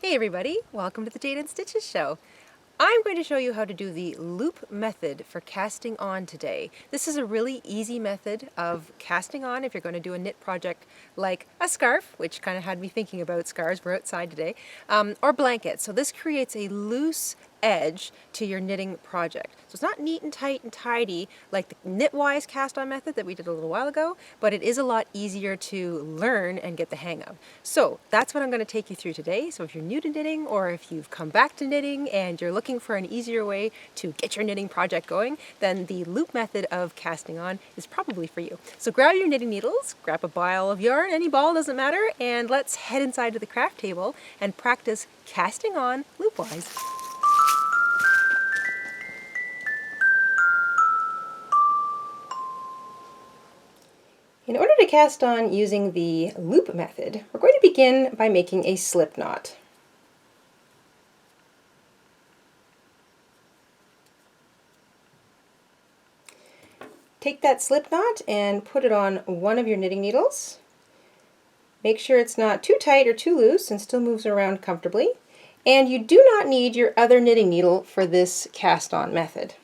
Hey everybody, welcome to the Jayda InStitches show. I'm going to show you how to do the loop method for casting on today. This is a really easy method of casting on if you're going to do a knit project like a scarf, which kind of had me thinking about scarves, we're outside today, or blankets. So this creates a loose edge to your knitting project. So it's not neat and tight and tidy like the knitwise cast on method that we did a little while ago, but it is a lot easier to learn and get the hang of. So that's what I'm going to take you through today. So if you're new to knitting or if you've come back to knitting and you're looking for an easier way to get your knitting project going, then the loop method of casting on is probably for you. So grab your knitting needles, grab a ball of yarn, any ball doesn't matter, and let's head inside to the craft table and practice casting on loopwise. In order to cast on using the loop method, we're going to begin by making a slip knot. Take that slip knot and put it on one of your knitting needles. Make sure it's not too tight or too loose and still moves around comfortably. And you do not need your other knitting needle for this cast on method.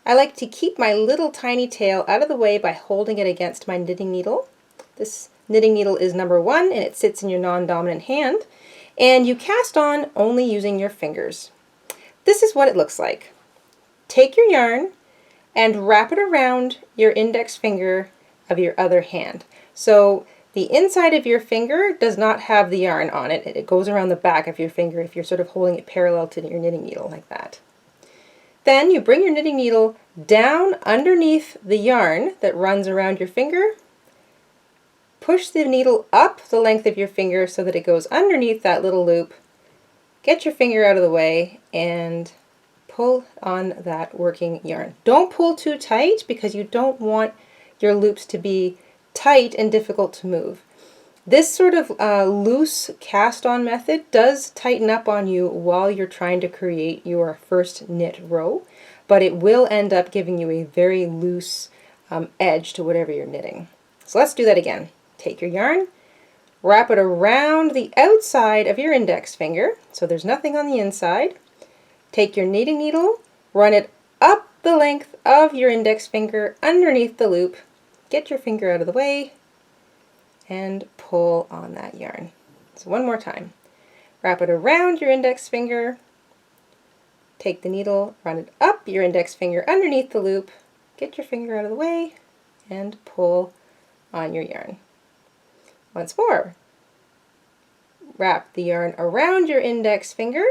I like to keep my little tiny tail out of the way by holding it against my knitting needle. This knitting needle is number 1 and it sits in your non-dominant hand. And you cast on only using your fingers. This is what it looks like. Take your yarn and wrap it around your index finger of your other hand. So the inside of your finger does not have the yarn on it. It goes around the back of your finger if you're sort of holding it parallel to your knitting needle like that. Then you bring your knitting needle down underneath the yarn that runs around your finger. Push the needle up the length of your finger so that it goes underneath that little loop. Get your finger out of the way and pull on that working yarn. Don't pull too tight because you don't want your loops to be tight and difficult to move. This sort of loose cast on method does tighten up on you while you're trying to create your first knit row, but it will end up giving you a very loose edge to whatever you're knitting. So let's do that again. Take your yarn, wrap it around the outside of your index finger so there's nothing on the inside. Take your knitting needle, run it up the length of your index finger underneath the loop, get your finger out of the way, and pull on that yarn. So one more time. Wrap it around your index finger, take the needle, run it up your index finger underneath the loop, get your finger out of the way, and pull on your yarn. Once more. Wrap the yarn around your index finger,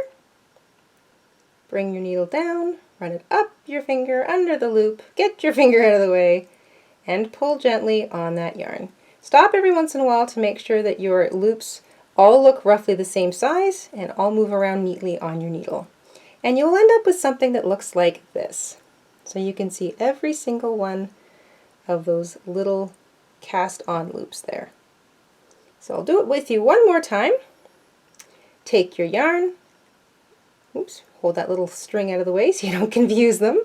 bring your needle down, run it up your finger under the loop, get your finger out of the way, and pull gently on that yarn. Stop every once in a while to make sure that your loops all look roughly the same size and all move around neatly on your needle. And you'll end up with something that looks like this. So you can see every single one of those little cast on loops there. So I'll do it with you one more time. Take your yarn, oops, hold that little string out of the way so you don't confuse them.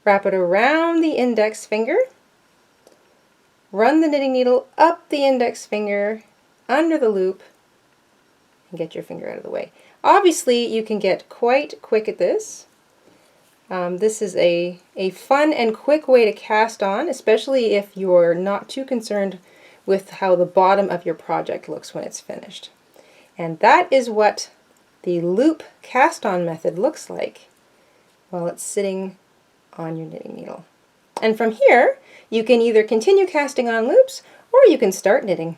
Wrap it around the index finger. Run the knitting needle up the index finger, under the loop, and get your finger out of the way. Obviously, you can get quite quick at this. This is a fun and quick way to cast on, especially if you're not too concerned with how the bottom of your project looks when it's finished. And that is what the loop cast on method looks like while it's sitting on your knitting needle. And from here, you can either continue casting on loops or you can start knitting.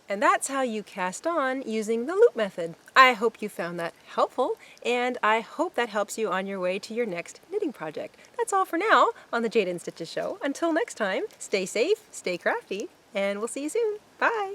And that's how you cast on using the loop method. I hope you found that helpful, and I hope that helps you on your way to your next knitting project. That's all for now on the Jayda InStitches show. Until next time, stay safe, stay crafty, and we'll see you soon. Bye!